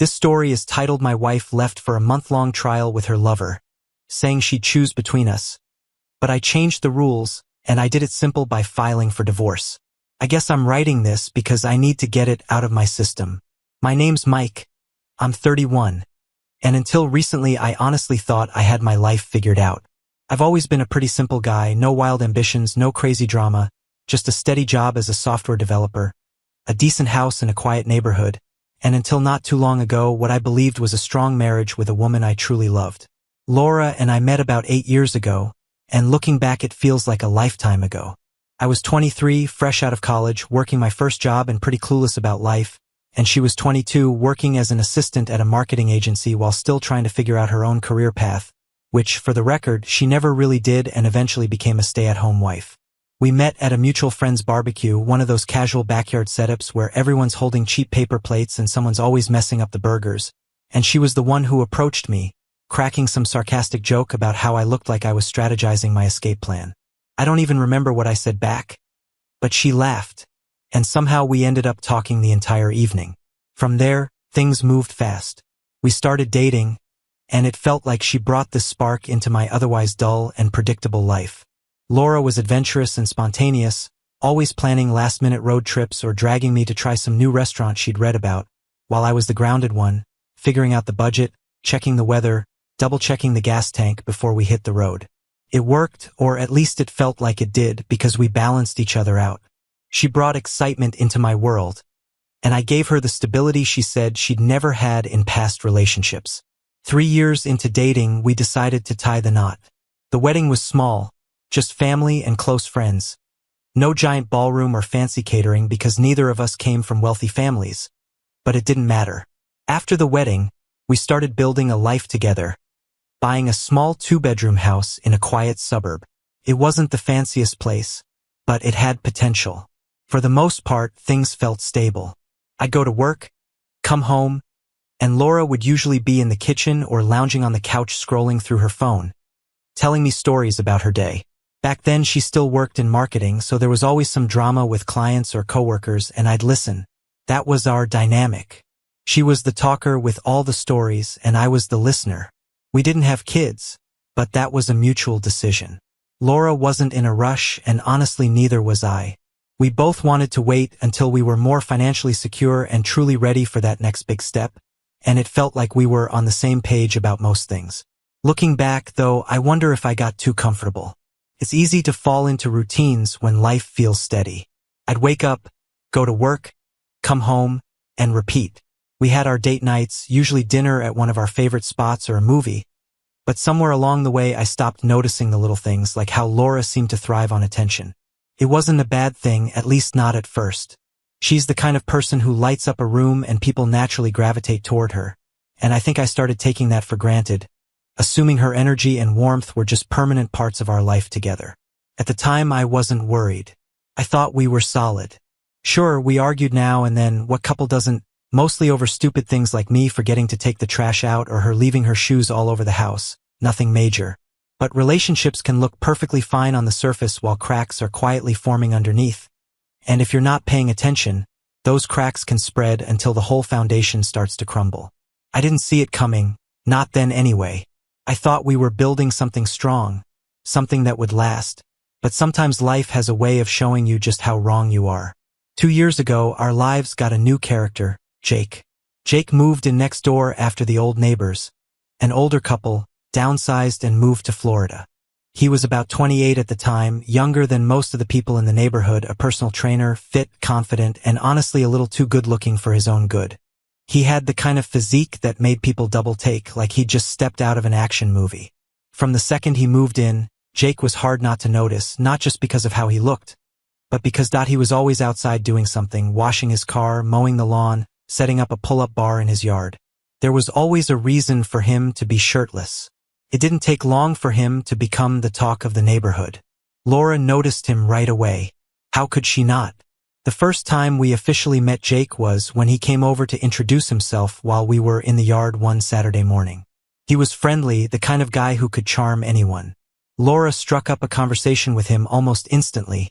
This story is titled "My Wife Left for a Month-Long Trial with Her Lover," saying she'd choose between us. But I changed the rules, and I did it simple by filing for divorce. I guess I'm writing this because I need to get it out of my system. My name's Mike. I'm 31. And until recently I honestly thought I had my life figured out. I've always been a pretty simple guy, no wild ambitions, no crazy drama, just a steady job as a software developer, a decent house in a quiet neighborhood, and until not too long ago what I believed was a strong marriage with a woman I truly loved. Laura and I met about 8 years ago, and looking back it feels like a lifetime ago. I was 23, fresh out of college, working my first job and pretty clueless about life, and she was 22, working as an assistant at a marketing agency while still trying to figure out her own career path, which, for the record, she never really did and eventually became a stay-at-home wife. We met at a mutual friend's barbecue, one of those casual backyard setups where everyone's holding cheap paper plates and someone's always messing up the burgers, and she was the one who approached me, cracking some sarcastic joke about how I looked like I was strategizing my escape plan. I don't even remember what I said back, but she laughed, and somehow we ended up talking the entire evening. From there, things moved fast. We started dating, and it felt like she brought this spark into my otherwise dull and predictable life. Laura was adventurous and spontaneous, always planning last-minute road trips or dragging me to try some new restaurant she'd read about, while I was the grounded one, figuring out the budget, checking the weather, double-checking the gas tank before we hit the road. It worked, or at least it felt like it did, because we balanced each other out. She brought excitement into my world, and I gave her the stability she said she'd never had in past relationships. 3 years into dating, we decided to tie the knot. The wedding was small, just family and close friends. No giant ballroom or fancy catering because neither of us came from wealthy families. But it didn't matter. After the wedding, we started building a life together, buying a small 2-bedroom house in a quiet suburb. It wasn't the fanciest place, but it had potential. For the most part, things felt stable. I'd go to work, come home, and Laura would usually be in the kitchen or lounging on the couch scrolling through her phone, telling me stories about her day. Back then, she still worked in marketing, so there was always some drama with clients or coworkers, and I'd listen. That was our dynamic. She was the talker with all the stories, and I was the listener. We didn't have kids, but that was a mutual decision. Laura wasn't in a rush, and honestly neither was I. We both wanted to wait until we were more financially secure and truly ready for that next big step, and it felt like we were on the same page about most things. Looking back, though, I wonder if I got too comfortable. It's easy to fall into routines when life feels steady. I'd wake up, go to work, come home, and repeat. We had our date nights, usually dinner at one of our favorite spots or a movie, but somewhere along the way I stopped noticing the little things, like how Laura seemed to thrive on attention. It wasn't a bad thing, at least not at first. She's the kind of person who lights up a room and people naturally gravitate toward her, and I think I started taking that for granted, assuming her energy and warmth were just permanent parts of our life together. At the time, I wasn't worried. I thought we were solid. Sure, we argued now and then, what couple doesn't, mostly over stupid things like me forgetting to take the trash out or her leaving her shoes all over the house. Nothing major. But relationships can look perfectly fine on the surface while cracks are quietly forming underneath. And if you're not paying attention, those cracks can spread until the whole foundation starts to crumble. I didn't see it coming, not then anyway. I thought we were building something strong, something that would last, but sometimes life has a way of showing you just how wrong you are. 2 years ago, our lives got a new character, Jake. Jake moved in next door after the old neighbors, an older couple, downsized and moved to Florida. He was about 28 at the time, younger than most of the people in the neighborhood, a personal trainer, fit, confident, and honestly a little too good-looking for his own good. He had the kind of physique that made people double-take, like he'd just stepped out of an action movie. From the second he moved in, Jake was hard not to notice, not just because of how he looked, but because he was always outside doing something, washing his car, mowing the lawn, setting up a pull-up bar in his yard. There was always a reason for him to be shirtless. It didn't take long for him to become the talk of the neighborhood. Laura noticed him right away. How could she not? The first time we officially met Jake was when he came over to introduce himself while we were in the yard one Saturday morning. He was friendly, the kind of guy who could charm anyone. Laura struck up a conversation with him almost instantly,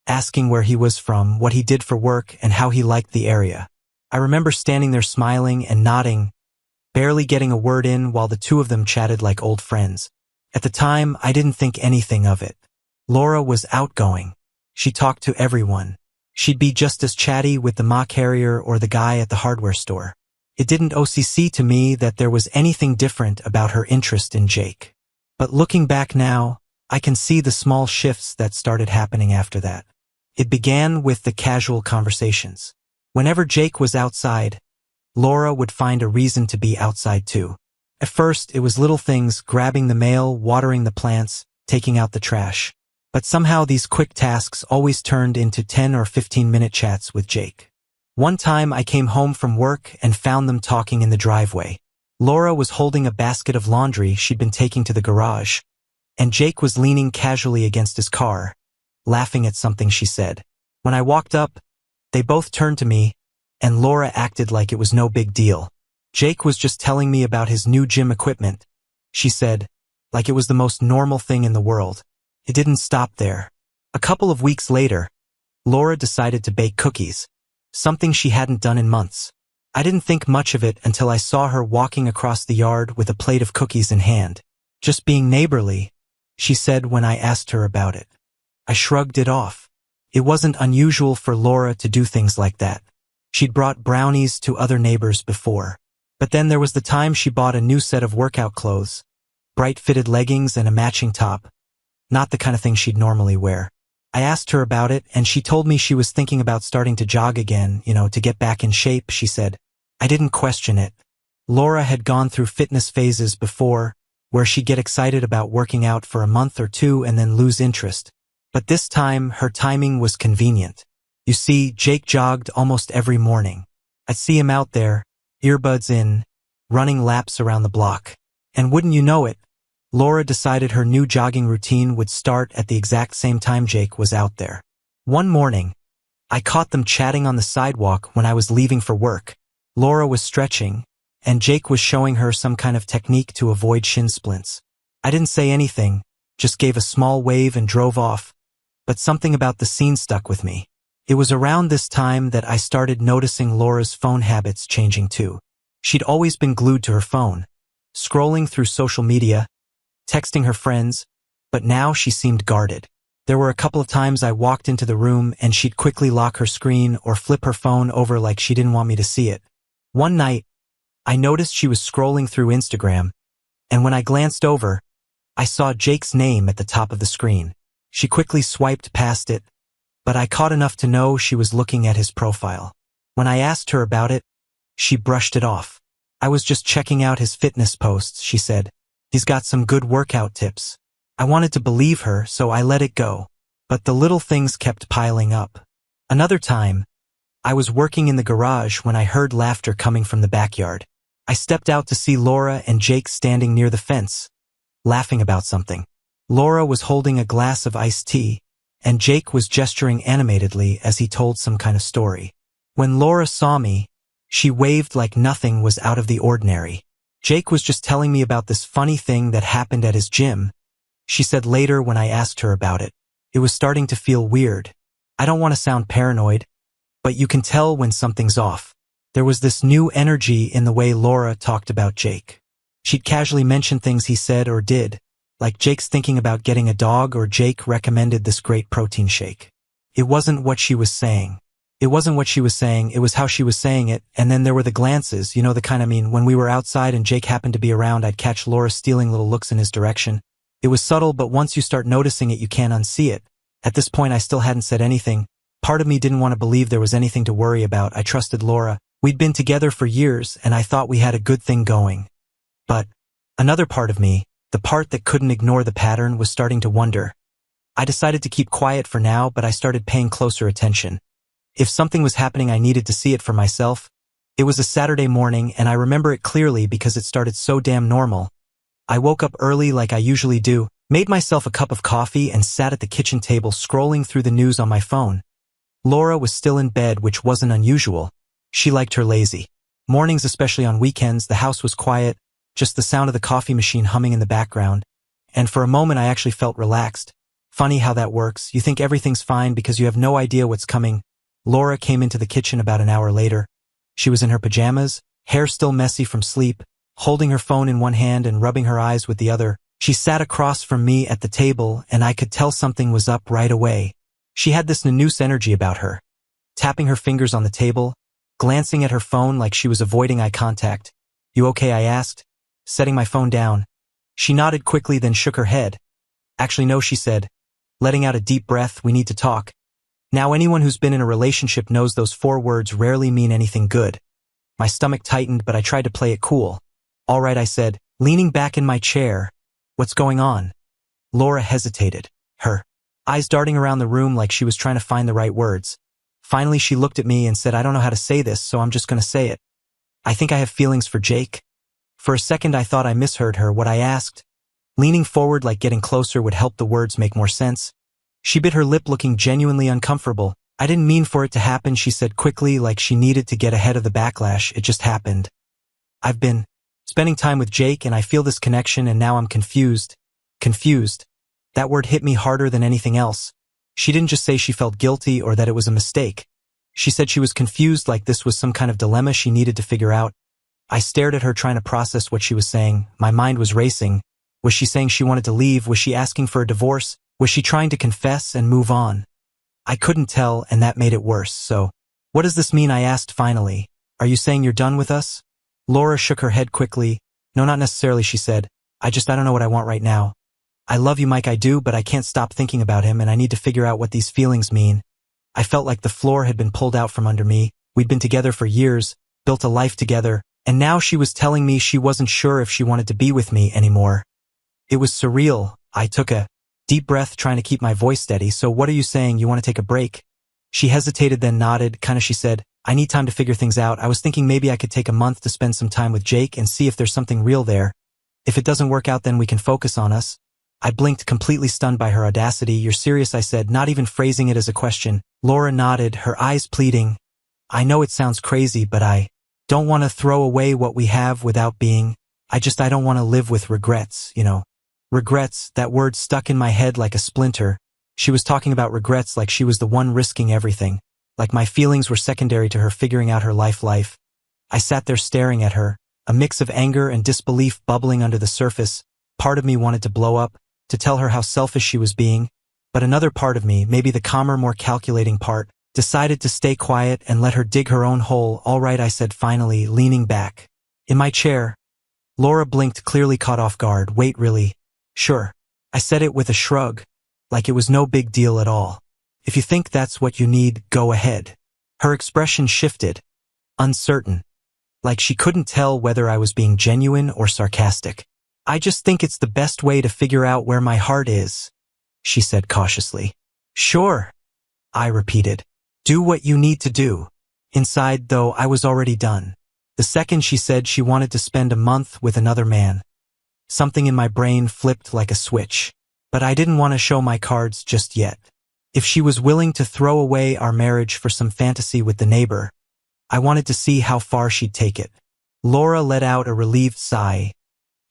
asking where he was from, what he did for work, and how he liked the area. I remember standing there smiling and nodding, barely getting a word in while the two of them chatted like old friends. At the time, I didn't think anything of it. Laura was outgoing. She talked to everyone. She'd be just as chatty with the ma carrier or the guy at the hardware store. It didn't OCC to me that there was anything different about her interest in Jake. But looking back now, I can see the small shifts that started happening after that. It began with the casual conversations. Whenever Jake was outside, Laura would find a reason to be outside too. At first, it was little things, grabbing the mail, watering the plants, taking out the trash. But somehow these quick tasks always turned into 10 or 15-minute chats with Jake. One time I came home from work and found them talking in the driveway. Laura was holding a basket of laundry she'd been taking to the garage, and Jake was leaning casually against his car, laughing at something she said. When I walked up, they both turned to me, and Laura acted like it was no big deal. Jake was just telling me about his new gym equipment, she said, like it was the most normal thing in the world. It didn't stop there. A couple of weeks later, Laura decided to bake cookies, something she hadn't done in months. I didn't think much of it until I saw her walking across the yard with a plate of cookies in hand. Just being neighborly, she said when I asked her about it. I shrugged it off. It wasn't unusual for Laura to do things like that. She'd brought brownies to other neighbors before. But then there was the time she bought a new set of workout clothes, bright-fitted leggings and a matching top, not the kind of thing she'd normally wear. I asked her about it, and she told me she was thinking about starting to jog again, to get back in shape, she said. I didn't question it. Laura had gone through fitness phases before, where she'd get excited about working out for a month or two and then lose interest. But this time, her timing was convenient. You see, Jake jogged almost every morning. I'd see him out there, earbuds in, running laps around the block. And wouldn't you know it, Laura decided her new jogging routine would start at the exact same time Jake was out there. One morning, I caught them chatting on the sidewalk when I was leaving for work. Laura was stretching, and Jake was showing her some kind of technique to avoid shin splints. I didn't say anything, just gave a small wave and drove off, but something about the scene stuck with me. It was around this time that I started noticing Laura's phone habits changing too. She'd always been glued to her phone, scrolling through social media, texting her friends, but now she seemed guarded. There were a couple of times I walked into the room and she'd quickly lock her screen or flip her phone over like she didn't want me to see it. One night, I noticed she was scrolling through Instagram, and when I glanced over, I saw Jake's name at the top of the screen. She quickly swiped past it, but I caught enough to know she was looking at his profile. When I asked her about it, she brushed it off. I was just checking out his fitness posts, she said. He's got some good workout tips. I wanted to believe her, so I let it go. But the little things kept piling up. Another time, I was working in the garage when I heard laughter coming from the backyard. I stepped out to see Laura and Jake standing near the fence, laughing about something. Laura was holding a glass of iced tea, and Jake was gesturing animatedly as he told some kind of story. When Laura saw me, she waved like nothing was out of the ordinary. Jake was just telling me about this funny thing that happened at his gym, she said later when I asked her about it. It was starting to feel weird. I don't want to sound paranoid, but you can tell when something's off. There was this new energy in the way Laura talked about Jake. She'd casually mention things he said or did, like Jake's thinking about getting a dog or Jake recommended this great protein shake. It wasn't what she was saying. It wasn't what she was saying, it was how she was saying it, and then there were the glances, the kind when we were outside and Jake happened to be around, I'd catch Laura stealing little looks in his direction. It was subtle, but once you start noticing it, you can't unsee it. At this point, I still hadn't said anything. Part of me didn't want to believe there was anything to worry about. I trusted Laura. We'd been together for years, and I thought we had a good thing going. But another part of me, the part that couldn't ignore the pattern, was starting to wonder. I decided to keep quiet for now, but I started paying closer attention. If something was happening, I needed to see it for myself. It was a Saturday morning, and I remember it clearly because it started so damn normal. I woke up early like I usually do, made myself a cup of coffee, and sat at the kitchen table scrolling through the news on my phone. Laura was still in bed, which wasn't unusual. She liked her lazy mornings, especially on weekends. The house was quiet, just the sound of the coffee machine humming in the background. And for a moment, I actually felt relaxed. Funny how that works. You think everything's fine because you have no idea what's coming. Laura came into the kitchen about an hour later. She was in her pajamas, hair still messy from sleep, holding her phone in one hand and rubbing her eyes with the other. She sat across from me at the table, and I could tell something was up right away. She had this Nanus energy about her, tapping her fingers on the table, glancing at her phone like she was avoiding eye contact. "You okay?" I asked, setting my phone down. She nodded quickly, then shook her head. "Actually, no," she said, letting out a deep breath. "We need to talk." Now, anyone who's been in a relationship knows those 4 words rarely mean anything good. My stomach tightened, but I tried to play it cool. "All right," I said, leaning back in my chair. "What's going on?" Laura hesitated, her eyes darting around the room like she was trying to find the right words. Finally, she looked at me and said, "I don't know how to say this, so I'm just going to say it. I think I have feelings for Jake." For a second, I thought I misheard her. What I asked, leaning forward like getting closer would help the words make more sense. She bit her lip, looking genuinely uncomfortable. "I didn't mean for it to happen," she said quickly, like she needed to get ahead of the backlash. "It just happened. I've been spending time with Jake, and I feel this connection, and now I'm confused." Confused. That word hit me harder than anything else. She didn't just say she felt guilty or that it was a mistake. She said she was confused, like this was some kind of dilemma she needed to figure out. I stared at her, trying to process what she was saying. My mind was racing. Was she saying she wanted to leave? Was she asking for a divorce? Was she trying to confess and move on? I couldn't tell, and that made it worse. "So, what does this mean?" I asked finally. "Are you saying you're done with us?" Laura shook her head quickly. "No, not necessarily," she said. I don't know what I want right now. I love you, Mike, I do, but I can't stop thinking about him, and I need to figure out what these feelings mean." I felt like the floor had been pulled out from under me. We'd been together for years, built a life together, and now she was telling me she wasn't sure if she wanted to be with me anymore. It was surreal. I took a deep breath, trying to keep my voice steady. "So what are you saying? You want to take a break?" She hesitated, then nodded. She said, "I need time to figure things out. I was thinking maybe I could take a month to spend some time with Jake and see if there's something real there. If it doesn't work out, then we can focus on us." I blinked, completely stunned by her audacity. "You're serious?" I said, not even phrasing it as a question. Laura nodded, her eyes pleading. "I know it sounds crazy, but I don't want to throw away what we have without being. I don't want to live with regrets, you know." Regrets, that word stuck in my head like a splinter. She was talking about regrets like she was the one risking everything, like my feelings were secondary to her figuring out her life. I sat there staring at her, a mix of anger and disbelief bubbling under the surface. Part of me wanted to blow up, to tell her how selfish she was being, but another part of me, maybe the calmer, more calculating part, decided to stay quiet and let her dig her own hole. "All right," I said finally, leaning back in my chair. Laura blinked, clearly caught off guard. "Wait, really?" "Sure." I said it with a shrug, like it was no big deal at all. "If you think that's what you need, go ahead." Her expression shifted, uncertain, like she couldn't tell whether I was being genuine or sarcastic. "I just think it's the best way to figure out where my heart is," she said cautiously. "Sure," I repeated. "Do what you need to do." Inside, though, I was already done. The second she said she wanted to spend a month with another man, something in my brain flipped like a switch. But I didn't want to show my cards just yet. If she was willing to throw away our marriage for some fantasy with the neighbor, I wanted to see how far she'd take it. Laura let out a relieved sigh,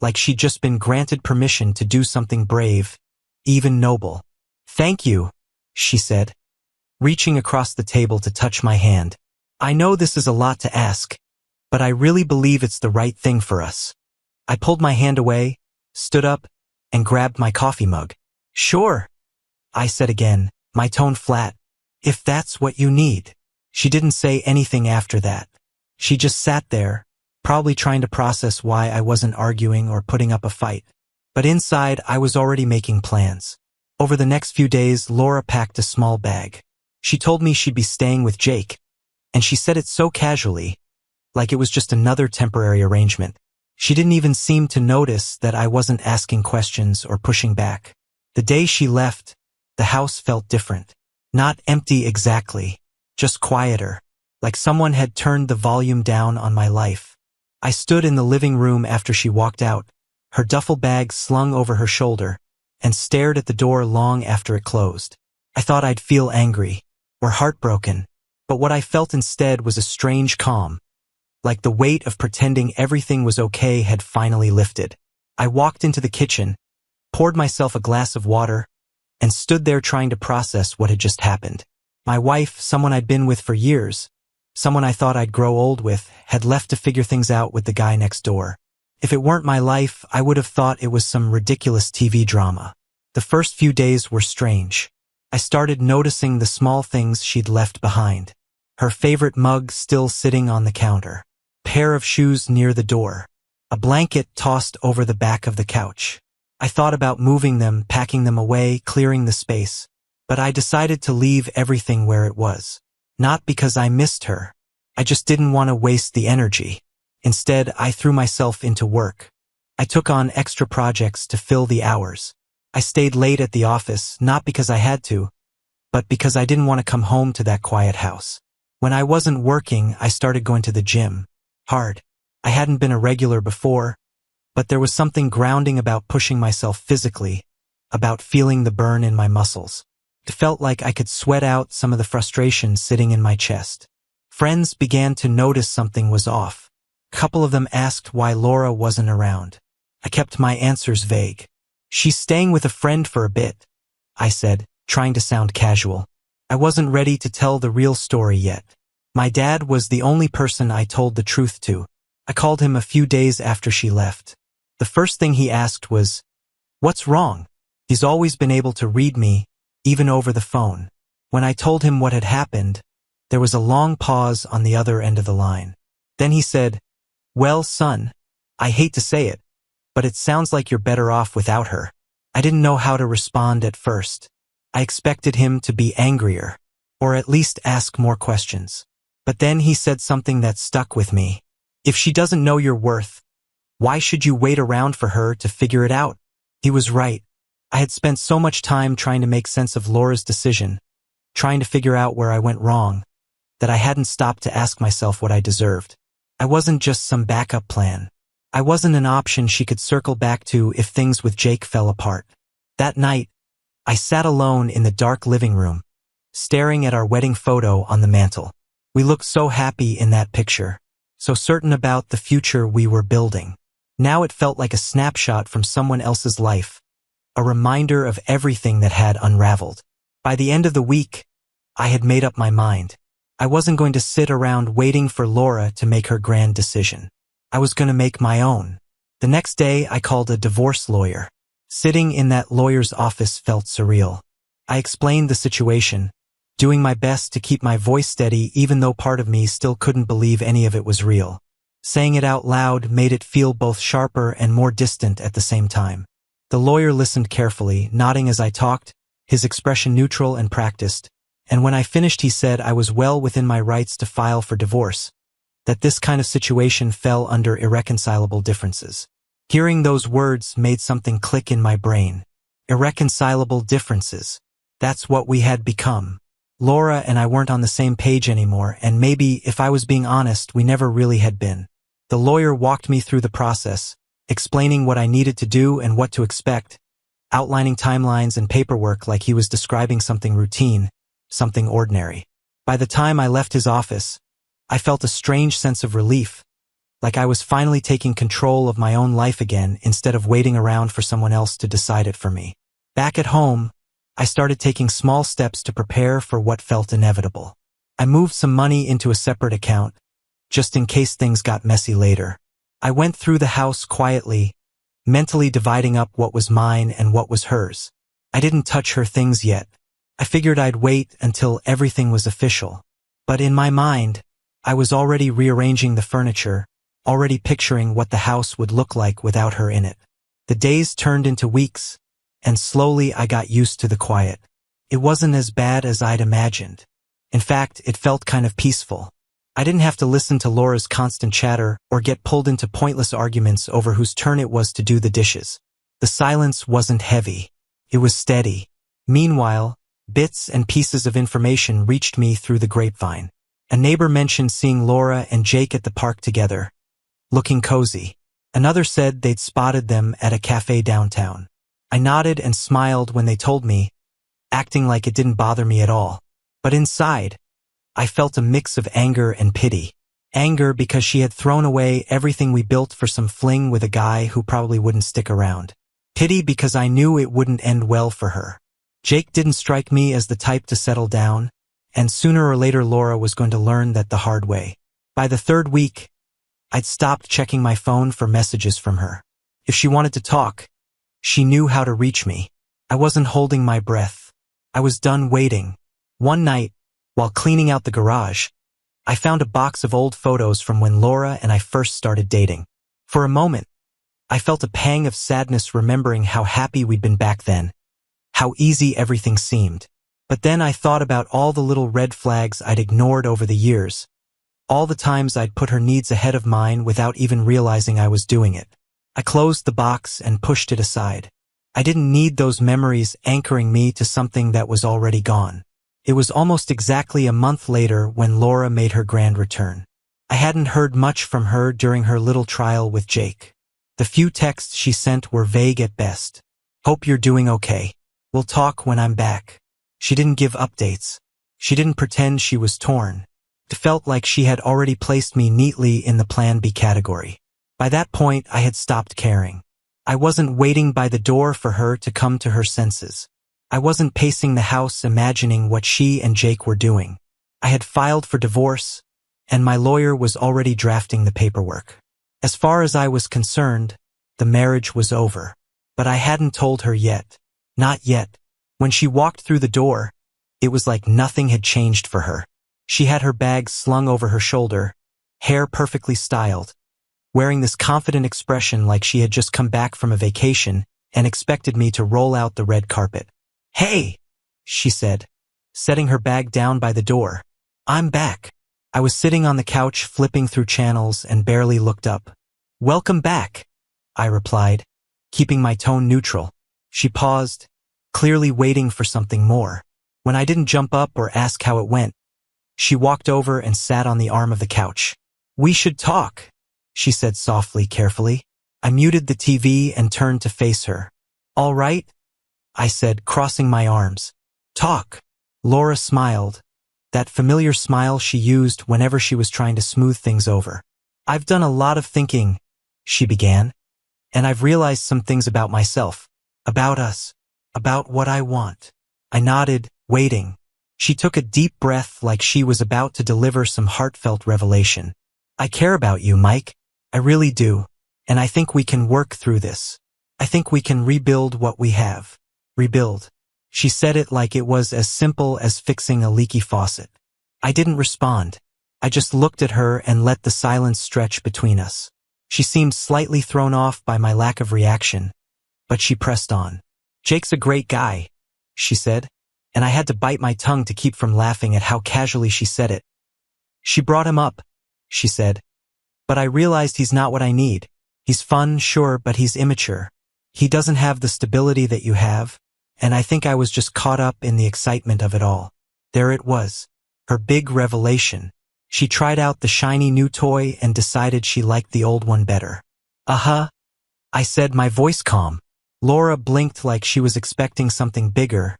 like she'd just been granted permission to do something brave, even noble. "Thank you," she said, reaching across the table to touch my hand. "I know this is a lot to ask, but I really believe it's the right thing for us." I pulled my hand away, stood up, and grabbed my coffee mug. "Sure," I said again, my tone flat. "If that's what you need." She didn't say anything after that. She just sat there, probably trying to process why I wasn't arguing or putting up a fight. But inside, I was already making plans. Over the next few days, Laura packed a small bag. She told me she'd be staying with Jake, and she said it so casually, like it was just another temporary arrangement. She didn't even seem to notice that I wasn't asking questions or pushing back. The day she left, the house felt different. Not empty exactly, just quieter, like someone had turned the volume down on my life. I stood in the living room after she walked out, her duffel bag slung over her shoulder, and stared at the door long after it closed. I thought I'd feel angry or heartbroken, but what I felt instead was a strange calm, like the weight of pretending everything was okay had finally lifted. I walked into the kitchen, poured myself a glass of water, and stood there trying to process what had just happened. My wife, someone I'd been with for years, Someone I thought I'd grow old with had left to figure things out with the guy next door. If it weren't my life, I would have thought it was some ridiculous TV drama. The first few days were strange. I started noticing the small things she'd left behind. Her favorite mug still sitting on the counter. Pair of shoes near the door. A blanket tossed over the back of the couch. I thought about moving them, packing them away, clearing the space. But I decided to leave everything where it was. Not because I missed her. I just didn't want to waste the energy. Instead, I threw myself into work. I took on extra projects to fill the hours. I stayed late at the office, not because I had to, but because I didn't want to come home to that quiet house. When I wasn't working, I started going to the gym. Hard. I hadn't been a regular before, but there was something grounding about pushing myself physically, about feeling the burn in my muscles. It felt like I could sweat out some of the frustration sitting in my chest. Friends began to notice something was off. A couple of them asked why Laura wasn't around. I kept my answers vague. "She's staying with a friend for a bit," I said, trying to sound casual. I wasn't ready to tell the real story yet. My dad was the only person I told the truth to. I called him a few days after she left. The first thing he asked was, "What's wrong?" He's always been able to read me, even over the phone. When I told him what had happened, there was a long pause on the other end of the line. Then he said, "Well, son, I hate to say it, but it sounds like you're better off without her." I didn't know how to respond at first. I expected him to be angrier, or at least ask more questions. But then he said something that stuck with me. "If she doesn't know your worth, why should you wait around for her to figure it out?" He was right. I had spent so much time trying to make sense of Laura's decision, trying to figure out where I went wrong, that I hadn't stopped to ask myself what I deserved. I wasn't just some backup plan. I wasn't an option she could circle back to if things with Jake fell apart. That night, I sat alone in the dark living room, staring at our wedding photo on the mantel. We looked so happy in that picture, so certain about the future we were building. Now it felt like a snapshot from someone else's life, a reminder of everything that had unraveled. By the end of the week, I had made up my mind. I wasn't going to sit around waiting for Laura to make her grand decision. I was going to make my own. The next day, I called a divorce lawyer. Sitting in that lawyer's office felt surreal. I explained the situation, doing my best to keep my voice steady even though part of me still couldn't believe any of it was real. Saying it out loud made it feel both sharper and more distant at the same time. The lawyer listened carefully, nodding as I talked, his expression neutral and practiced, and when I finished he said I was well within my rights to file for divorce, that this kind of situation fell under irreconcilable differences. Hearing those words made something click in my brain. Irreconcilable differences. That's what we had become. Laura and I weren't on the same page anymore, and maybe, if I was being honest, we never really had been. The lawyer walked me through the process, explaining what I needed to do and what to expect, outlining timelines and paperwork like he was describing something routine, something ordinary. By the time I left his office, I felt a strange sense of relief, like I was finally taking control of my own life again instead of waiting around for someone else to decide it for me. Back at home, I started taking small steps to prepare for what felt inevitable. I moved some money into a separate account, just in case things got messy later. I went through the house quietly, mentally dividing up what was mine and what was hers. I didn't touch her things yet. I figured I'd wait until everything was official. But in my mind, I was already rearranging the furniture, already picturing what the house would look like without her in it. The days turned into weeks, and slowly I got used to the quiet. It wasn't as bad as I'd imagined. In fact, it felt kind of peaceful. I didn't have to listen to Laura's constant chatter or get pulled into pointless arguments over whose turn it was to do the dishes. The silence wasn't heavy. It was steady. Meanwhile, bits and pieces of information reached me through the grapevine. A neighbor mentioned seeing Laura and Jake at the park together, looking cozy. Another said they'd spotted them at a cafe downtown. I nodded and smiled when they told me, acting like it didn't bother me at all. But inside, I felt a mix of anger and pity. Anger because she had thrown away everything we built for some fling with a guy who probably wouldn't stick around. Pity because I knew it wouldn't end well for her. Jake didn't strike me as the type to settle down, and sooner or later Laura was going to learn that the hard way. By the third week, I'd stopped checking my phone for messages from her. If she wanted to talk, she knew how to reach me. I wasn't holding my breath. I was done waiting. One night, while cleaning out the garage, I found a box of old photos from when Laura and I first started dating. For a moment, I felt a pang of sadness remembering how happy we'd been back then, how easy everything seemed. But then I thought about all the little red flags I'd ignored over the years, all the times I'd put her needs ahead of mine without even realizing I was doing it. I closed the box and pushed it aside. I didn't need those memories anchoring me to something that was already gone. It was almost exactly a month later when Laura made her grand return. I hadn't heard much from her during her little trial with Jake. The few texts she sent were vague at best. "Hope you're doing okay. We'll talk when I'm back." She didn't give updates. She didn't pretend she was torn. It felt like she had already placed me neatly in the Plan B category. By that point, I had stopped caring. I wasn't waiting by the door for her to come to her senses. I wasn't pacing the house imagining what she and Jake were doing. I had filed for divorce, and my lawyer was already drafting the paperwork. As far as I was concerned, the marriage was over. But I hadn't told her yet. Not yet. When she walked through the door, it was like nothing had changed for her. She had her bag slung over her shoulder, hair perfectly styled, wearing this confident expression like she had just come back from a vacation and expected me to roll out the red carpet. "Hey," she said, setting her bag down by the door. "I'm back." I was sitting on the couch flipping through channels and barely looked up. "Welcome back," I replied, keeping my tone neutral. She paused, clearly waiting for something more. When I didn't jump up or ask how it went, she walked over and sat on the arm of the couch. "We should talk," she said softly, carefully. I muted the TV and turned to face her. "All right," I said, crossing my arms. "Talk." Laura smiled, that familiar smile she used whenever she was trying to smooth things over. "I've done a lot of thinking," she began, "and I've realized some things about myself, about us, about what I want." I nodded, waiting. She took a deep breath like she was about to deliver some heartfelt revelation. "I care about you, Mike. I really do. And I think we can work through this. I think we can rebuild what we have." Rebuild. She said it like it was as simple as fixing a leaky faucet. I didn't respond. I just looked at her and let the silence stretch between us. She seemed slightly thrown off by my lack of reaction, but she pressed on. "Jake's a great guy," she said, and I had to bite my tongue to keep from laughing at how casually she said it. "She brought him up," she said, "but I realized he's not what I need. He's fun, sure, but he's immature. He doesn't have the stability that you have, and I think I was just caught up in the excitement of it all." There it was, her big revelation. She tried out the shiny new toy and decided she liked the old one better. "Uh-huh," I said, my voice calm. Laura blinked like she was expecting something bigger,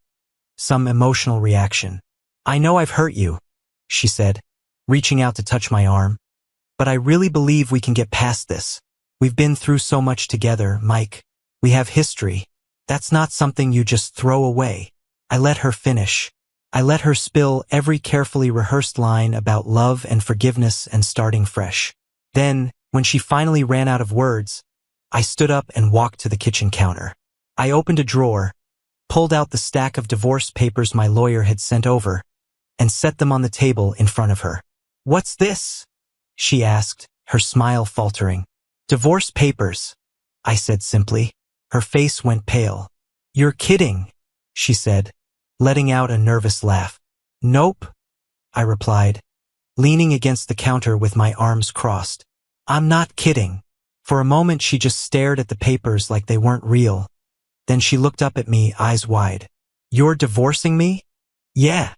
some emotional reaction. "I know I've hurt you," she said, reaching out to touch my arm, "but I really believe we can get past this. We've been through so much together, Mike. We have history. That's not something you just throw away." I let her finish. I let her spill every carefully rehearsed line about love and forgiveness and starting fresh. Then, when she finally ran out of words, I stood up and walked to the kitchen counter. I opened a drawer, pulled out the stack of divorce papers my lawyer had sent over, and set them on the table in front of her. "What's this?" she asked, her smile faltering. "Divorce papers," I said simply. Her face went pale. "You're kidding," she said, letting out a nervous laugh. "Nope," I replied, leaning against the counter with my arms crossed. "I'm not kidding." For a moment she just stared at the papers like they weren't real. Then she looked up at me, eyes wide. "You're divorcing me?" "Yeah,"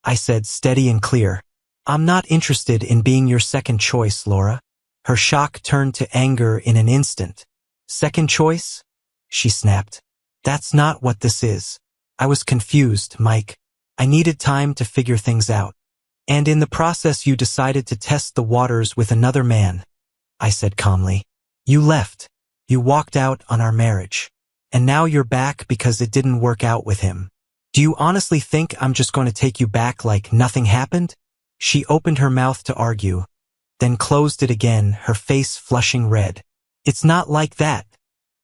I said, steady and clear. "I'm not interested in being your second choice, Laura." Her shock turned to anger in an instant. "Second choice?" she snapped. "That's not what this is." I was confused, Mike. I needed time to figure things out. "And in the process you decided to test the waters with another man," I said calmly. "You left. You walked out on our marriage. And now you're back because it didn't work out with him." Do you honestly think I'm just going to take you back like nothing happened? She opened her mouth to argue, then closed it again, her face flushing red. It's not like that,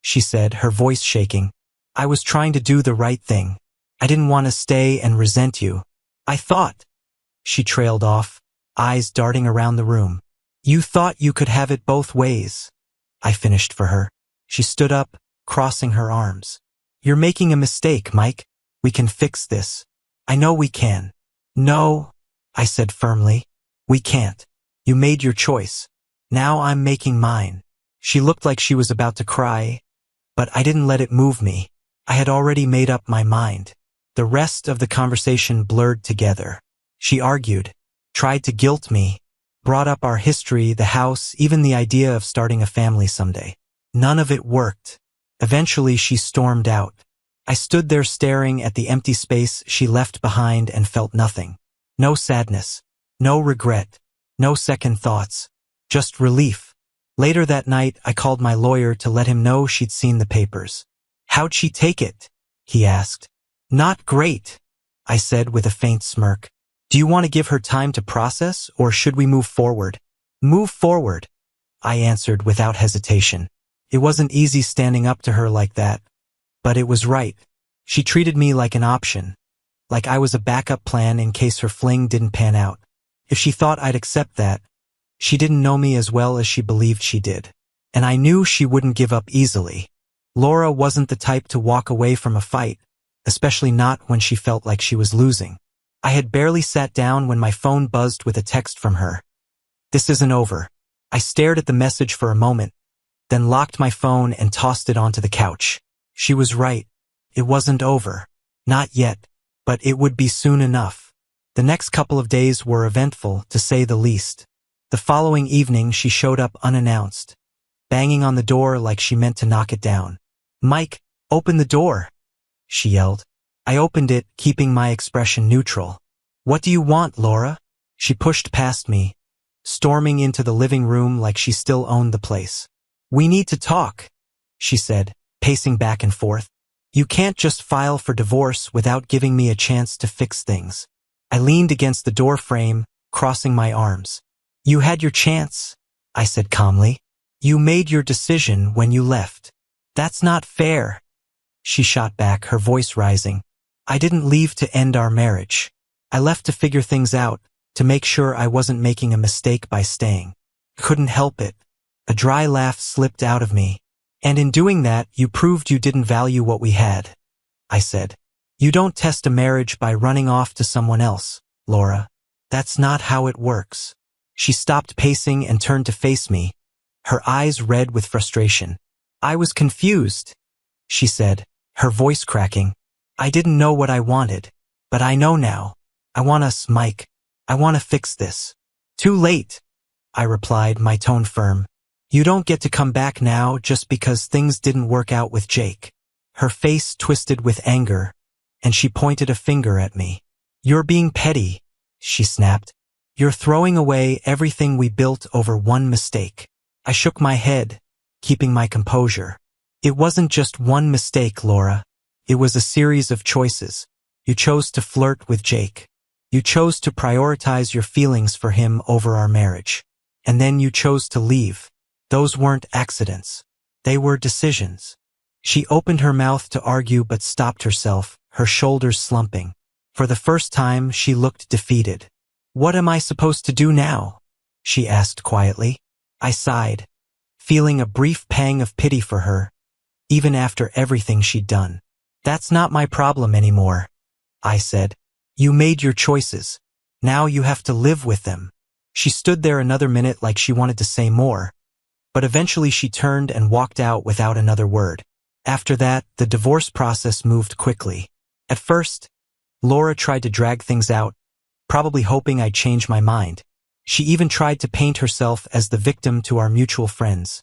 she said, her voice shaking. I was trying to do the right thing. I didn't want to stay and resent you. I thought, she trailed off, eyes darting around the room. You thought you could have it both ways, I finished for her. She stood up, crossing her arms. You're making a mistake, Mike. We can fix this. I know we can. No, I said firmly. We can't. You made your choice. Now I'm making mine. She looked like she was about to cry, but I didn't let it move me. I had already made up my mind. The rest of the conversation blurred together. She argued, tried to guilt me, brought up our history, the house, even the idea of starting a family someday. None of it worked. Eventually she stormed out. I stood there staring at the empty space she left behind and felt nothing. No sadness, no regret, no second thoughts, just relief. Later that night, I called my lawyer to let him know she'd seen the papers. How'd she take it? He asked. Not great, I said with a faint smirk. Do you want to give her time to process, or should we move forward? Move forward, I answered without hesitation. It wasn't easy standing up to her like that, but it was right. She treated me like an option, like I was a backup plan in case her fling didn't pan out. If she thought I'd accept that, she didn't know me as well as she believed she did. And I knew she wouldn't give up easily. Laura wasn't the type to walk away from a fight, especially not when she felt like she was losing. I had barely sat down when my phone buzzed with a text from her. This isn't over. I stared at the message for a moment, then locked my phone and tossed it onto the couch. She was right. It wasn't over. Not yet. But it would be soon enough. The next couple of days were eventful, to say the least. The following evening she showed up unannounced, banging on the door like she meant to knock it down. Mike, open the door, she yelled. I opened it, keeping my expression neutral. What do you want, Laura? She pushed past me, storming into the living room like she still owned the place. We need to talk, she said, pacing back and forth. You can't just file for divorce without giving me a chance to fix things. I leaned against the door frame, crossing my arms. You had your chance, I said calmly. You made your decision when you left. That's not fair, she shot back, her voice rising. I didn't leave to end our marriage. I left to figure things out, to make sure I wasn't making a mistake by staying. Couldn't help it. A dry laugh slipped out of me. And in doing that, you proved you didn't value what we had, I said. You don't test a marriage by running off to someone else, Laura. That's not how it works. She stopped pacing and turned to face me, her eyes red with frustration. I was confused, she said, her voice cracking. I didn't know what I wanted, but I know now. I want us, Mike. I want to fix this. Too late, I replied, my tone firm. You don't get to come back now just because things didn't work out with Jake. Her face twisted with anger, and she pointed a finger at me. You're being petty, she snapped. You're throwing away everything we built over one mistake. I shook my head, keeping my composure. It wasn't just one mistake, Laura. It was a series of choices. You chose to flirt with Jake. You chose to prioritize your feelings for him over our marriage. And then you chose to leave. Those weren't accidents. They were decisions. She opened her mouth to argue but stopped herself, her shoulders slumping. For the first time, she looked defeated. What am I supposed to do now? She asked quietly. I sighed, feeling a brief pang of pity for her, even after everything she'd done. That's not my problem anymore, I said. You made your choices. Now you have to live with them. She stood there another minute like she wanted to say more, but eventually she turned and walked out without another word. After that, the divorce process moved quickly. At first, Laura tried to drag things out, probably hoping I'd change my mind. She even tried to paint herself as the victim to our mutual friends,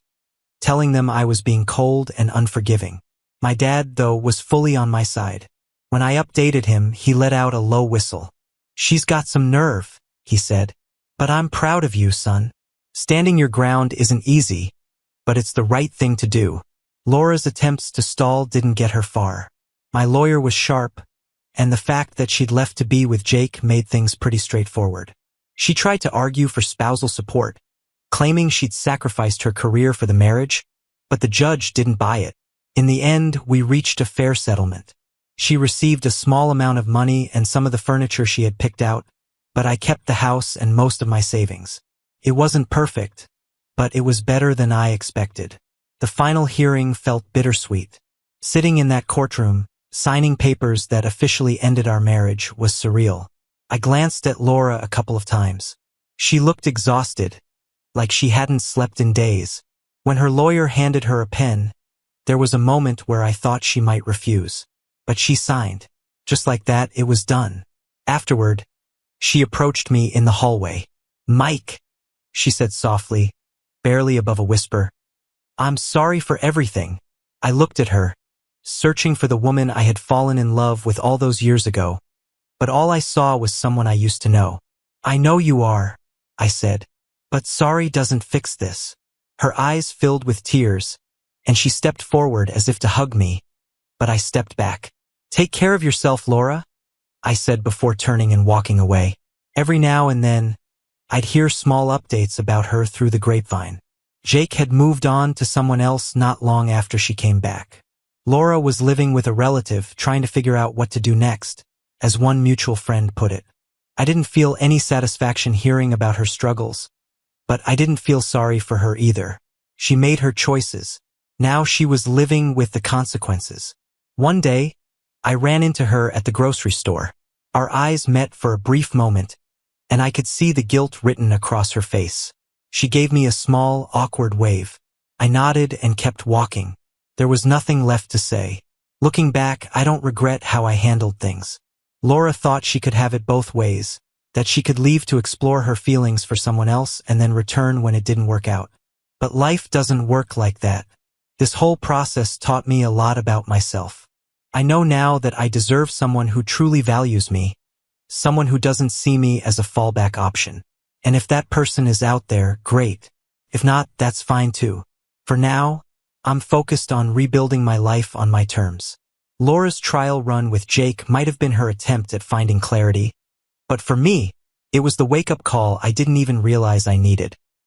telling them I was being cold and unforgiving. My dad, though, was fully on my side. When I updated him, he let out a low whistle. She's got some nerve, he said. But I'm proud of you, son. Standing your ground isn't easy, but it's the right thing to do. Laura's attempts to stall didn't get her far. My lawyer was sharp, and the fact that she'd left to be with Jake made things pretty straightforward. She tried to argue for spousal support, claiming she'd sacrificed her career for the marriage, but the judge didn't buy it. In the end, we reached a fair settlement. She received a small amount of money and some of the furniture she had picked out, but I kept the house and most of my savings. It wasn't perfect, but it was better than I expected. The final hearing felt bittersweet. Sitting in that courtroom, signing papers that officially ended our marriage was surreal. I glanced at Laura a couple of times. She looked exhausted, like she hadn't slept in days. When her lawyer handed her a pen, there was a moment where I thought she might refuse. But she signed. Just like that, it was done. Afterward, she approached me in the hallway. "Mike," she said softly, barely above a whisper, "I'm sorry for everything." I looked at her, searching for the woman I had fallen in love with all those years ago, but all I saw was someone I used to know. "I know you are," I said, "but sorry doesn't fix this." Her eyes filled with tears, and she stepped forward as if to hug me, but I stepped back. "Take care of yourself, Laura," I said before turning and walking away. Every now and then, I'd hear small updates about her through the grapevine. Jake had moved on to someone else not long after she came back. Laura was living with a relative, trying to figure out what to do next, as one mutual friend put it. I didn't feel any satisfaction hearing about her struggles, but I didn't feel sorry for her either. She made her choices. Now she was living with the consequences. One day, I ran into her at the grocery store. Our eyes met for a brief moment, and I could see the guilt written across her face. She gave me a small, awkward wave. I nodded and kept walking. There was nothing left to say. Looking back, I don't regret how I handled things. Laura thought she could have it both ways, that she could leave to explore her feelings for someone else and then return when it didn't work out. But life doesn't work like that. This whole process taught me a lot about myself. I know now that I deserve someone who truly values me, someone who doesn't see me as a fallback option. And if that person is out there, great. If not, that's fine too. For now, I'm focused on rebuilding my life on my terms. Laura's trial run with Jake might have been her attempt at finding clarity, but for me, it was the wake-up call I didn't even realize I needed.